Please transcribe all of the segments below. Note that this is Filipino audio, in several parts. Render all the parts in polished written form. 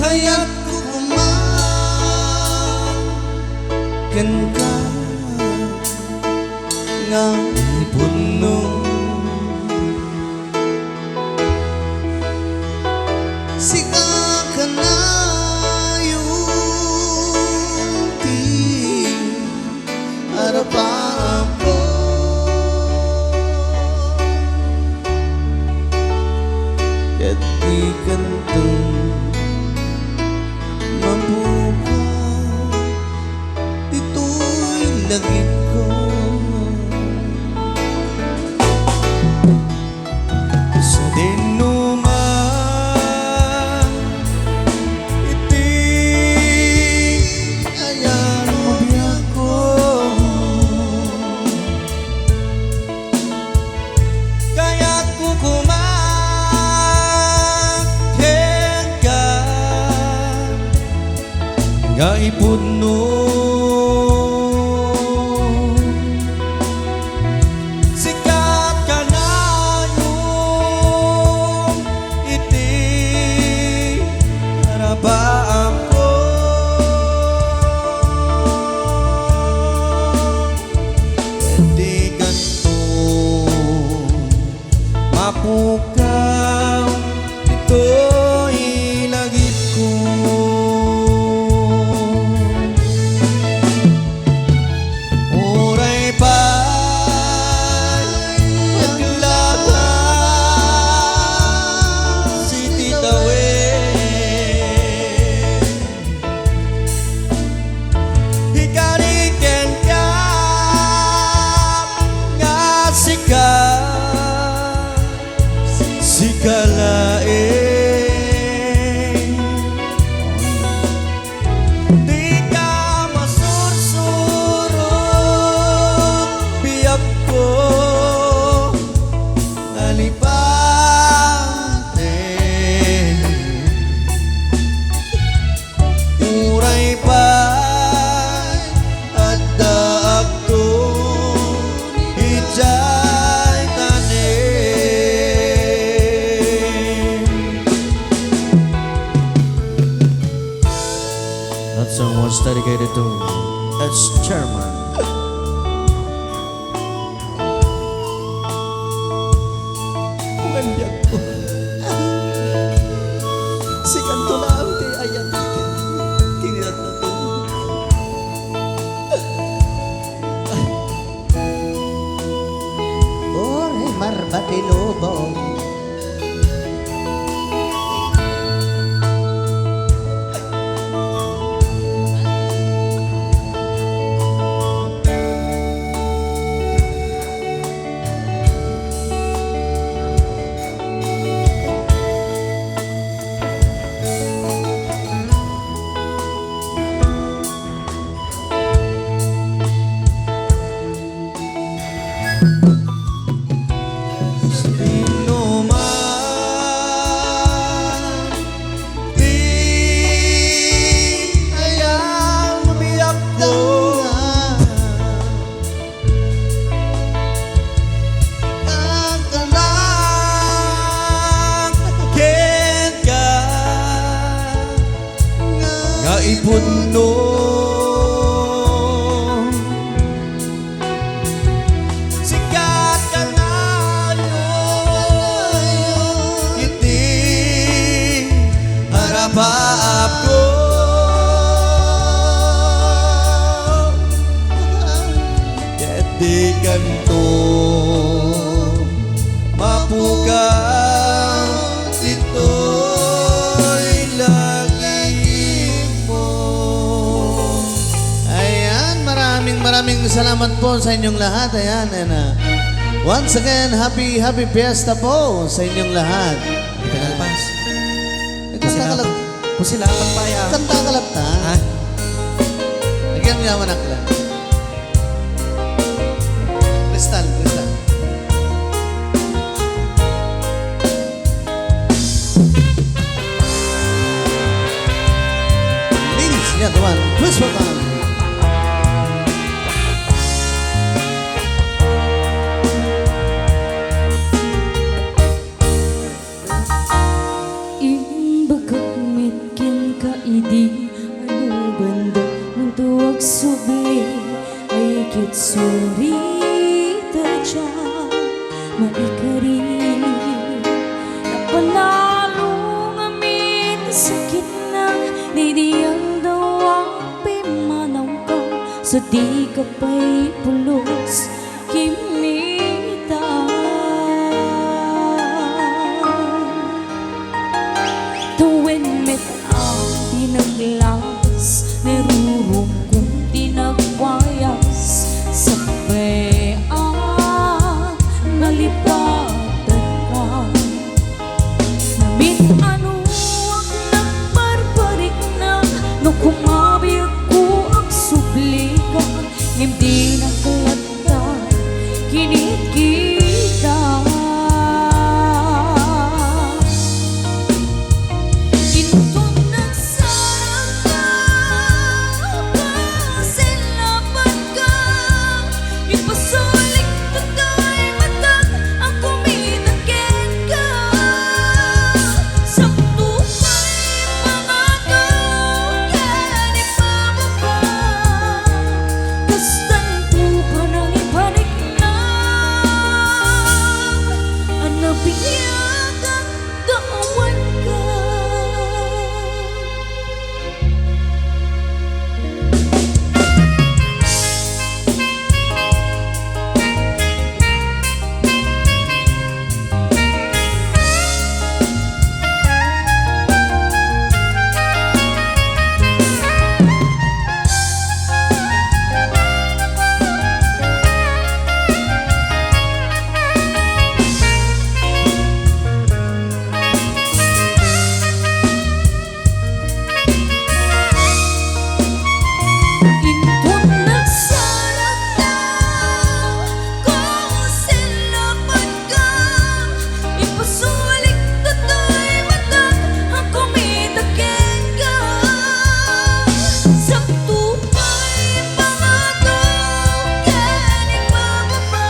kaya't kukumakan ka nga puno. Sika ka na yung di harapan ko. Kaya't di gantong mabuka, ito'y lagip ko. Sa dinuman, iti ayan mo biyak ko. Kaya't kukumaken ka nga ipuno. Sikat ka na yung iti harapan ko. Hindi ganito mapukaw, ito'y lagip ko. Oray pa'y maglakad si titawin, hikariken ka nga sikalain. Di ka masursurot biyak ko alipatin. Uray pa'y adda akto ijay tanin. That song was dedicated to its chairman. Mandiyak ko. Si kanto lang ti ayan kinirat na to. Ore marbati lubong. Ipuno sikat ka na yung iti harapap ko. Kaya't di ganito mapukaw, ito'y lagip mo. Maraming salamat po sa inyong lahat. Ayan, and once again, happy fiesta po sa inyong lahat. Ikalpas. Kanta kalat. Pusilapan pa ya. Kanta kalat ta. Ha? Nagyan niya manak lang. Kristal. Ladies and gentlemen, please welcome Yung bagok mitkin di anong banda ng tuwag subli ay kitsurita dyan maikari napalalong amin sakit na didiyang daw ang pimanaw ka so di ka pa'y pulos kimita tuwin met ang tinaglas nerurong kong tinagwayas sa bayan nalipatan ka namit ano ang nagbarbarik na no kumabi ako ang sublikan hindi na kalata kinit kita intong nagsarap ka pasilapan ka ipasulik to'y matag ang kumitakin ka sakto pa'y mga yan ipababa kastan po pa nang ipanik na ang nabiyagang daawan ka intong nagsarap ka kung silapan ka ipasulik to'y matag ang kumitakin ka sakto pa'y pangatong yan ipababa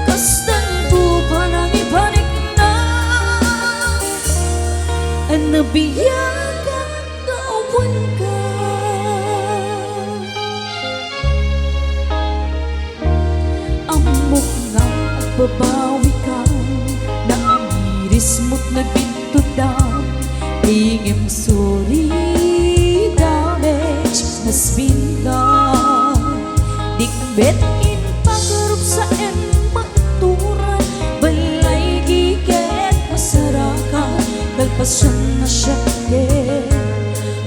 kastan po pa nang ipanik na ang nabiyagang daawan ka ang mukha at babawi ka na ang iris mo't nagbintudam tingim sorry damage nas bintang dikbet in pagkarup sa ematuran balay giget masarakan kalpasan na siya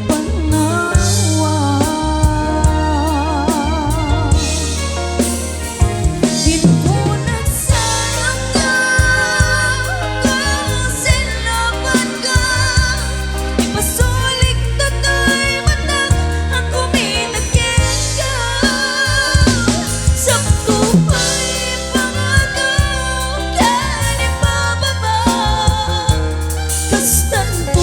pangawa dito nagsarap ka kung silapan ka ipasulik to'y matag ang kumitakin ka sakto pa'y pangatong yan ipababa kastan po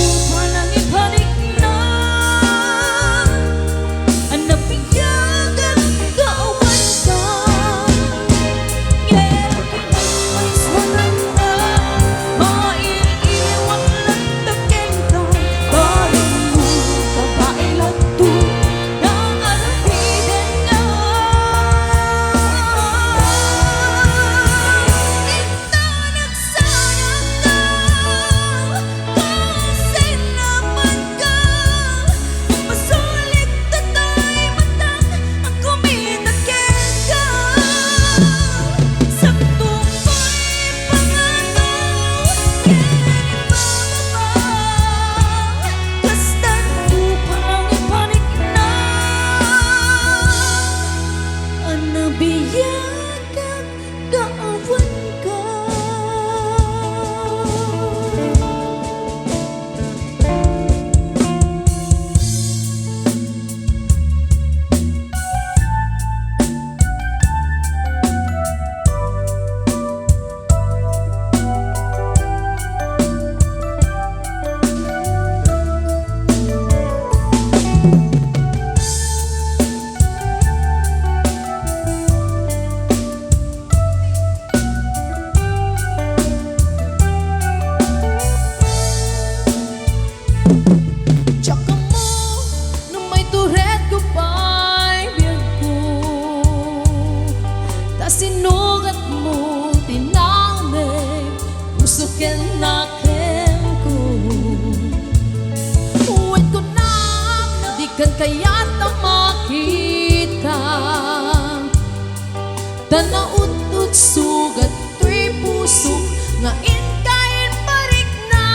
Tanaut-ut sugat tuy puso nga inkain parik na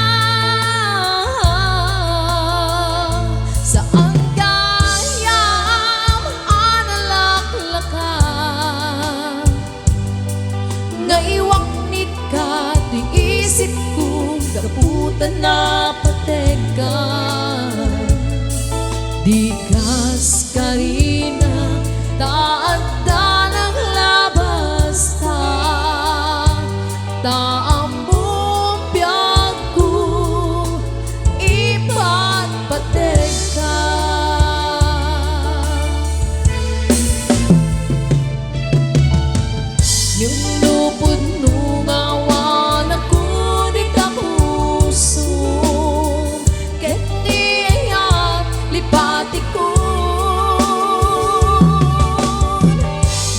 sa ang gayam analaklakan nga iwak nit ka di isip ko gaputan na pategan di kas karina taadda ng labas taambong biyag ko ipatpateg ka yung lupod nung awan ako di ka puso ket di ayat lipati ko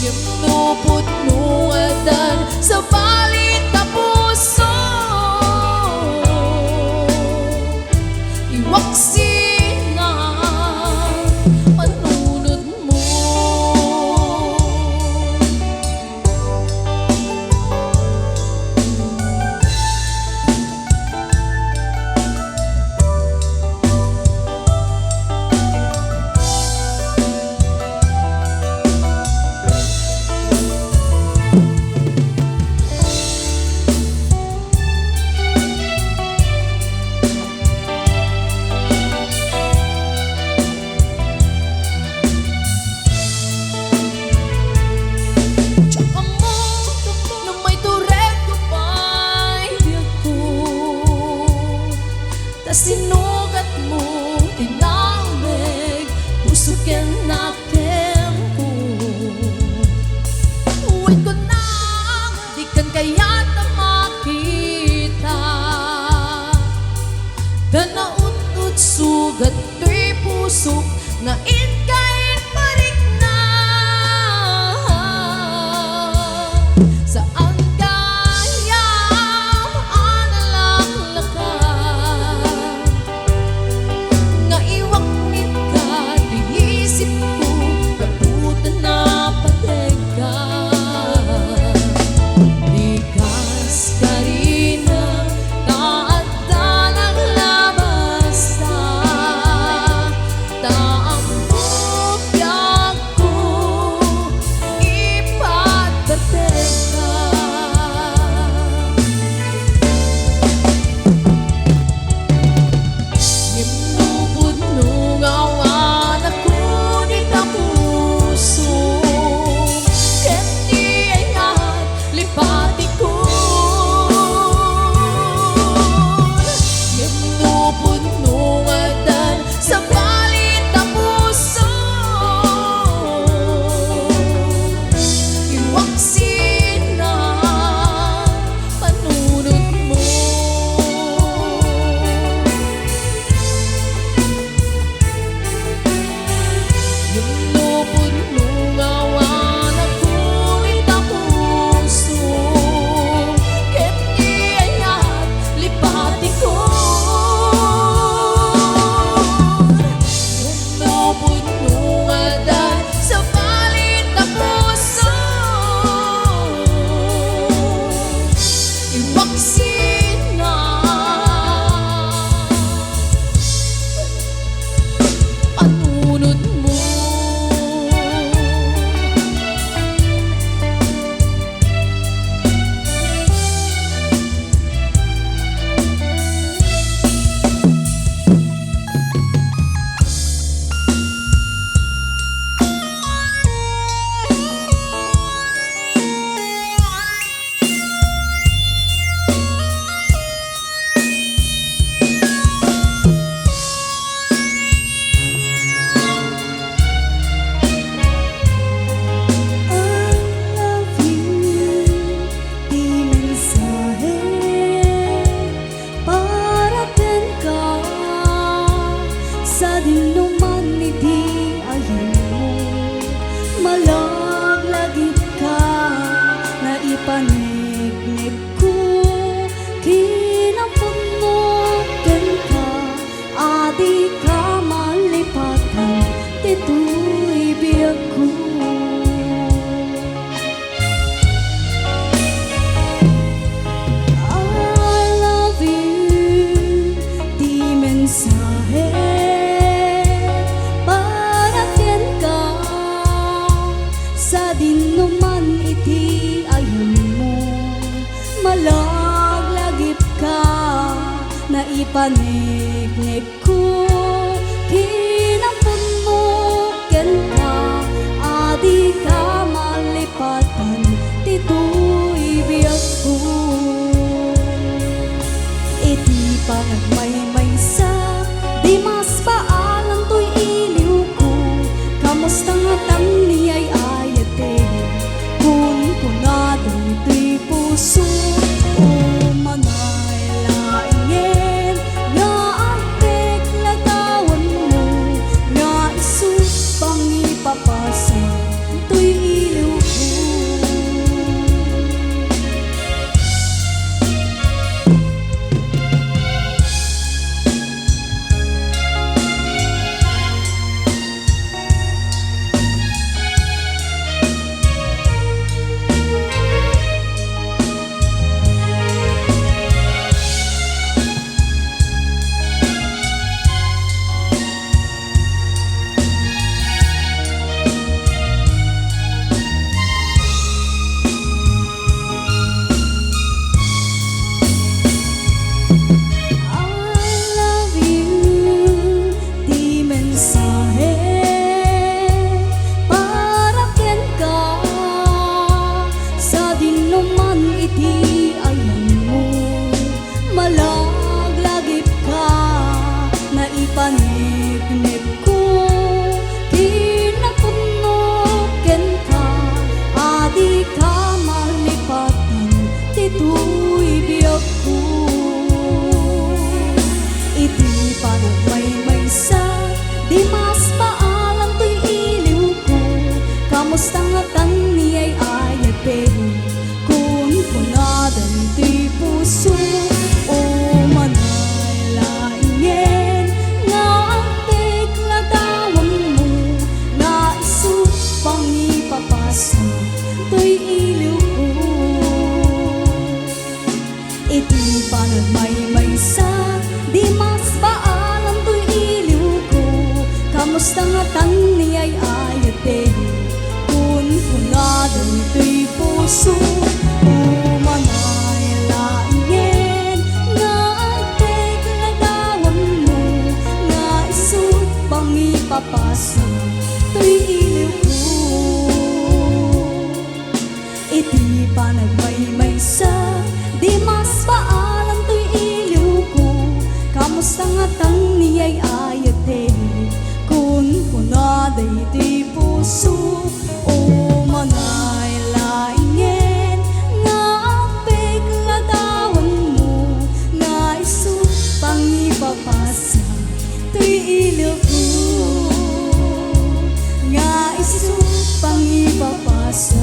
yung lupod nung adan sa balit na puso iwaksi na panunod mo tsaka mo na may turek ko pa'y biyag ko tas sinugat mo tinawag puso ken natin ko uwit ko na di kan kaya na makita tanaut-ut sugat tuy puso nga inkain parik na sa ang gayam analaklakan nga iwak nit ka di isip ko kaputan na pategan di kas karina taadda ng labas taambong naipaniknik ko kinapumukin ka adi ka malipatan tito'y biyag ko iti panagmaymaysa di mas paalan to'y iliw ko kamusta nga tang niyay ayate kun kunado ito'y puso o manay laingen nga antek lagawan mo nga isus pang ipapasa ito'y iliw ko. Ipaniknik ko kinapunukin ka adi ka malipatan tito'y biyag ko iti panagmaymaysa di mas paalam to'y iliw ko kamusta nga tan niyay ayate kun punadan ito'y puso o manay laingen nga antek lagawan mo nga isus pang ipapasa to'y iliw ko iti panagmaymaysa di mas paalam to'y iliw ko kamusta nga tan niyay ayate kun punadan ito'y puso o manay laingen nga antek lagawan mo nga isus pang ipapasa to'y iliw ko iti panagmaymaysa di mas paalam to'y iliw ko kamusta nga tang niyay ayate kun punaday ito'y puso o manay laingen nga antek lagawan mo nga isus pang ipapasa to'y iliw ko nga isus pang ipapasa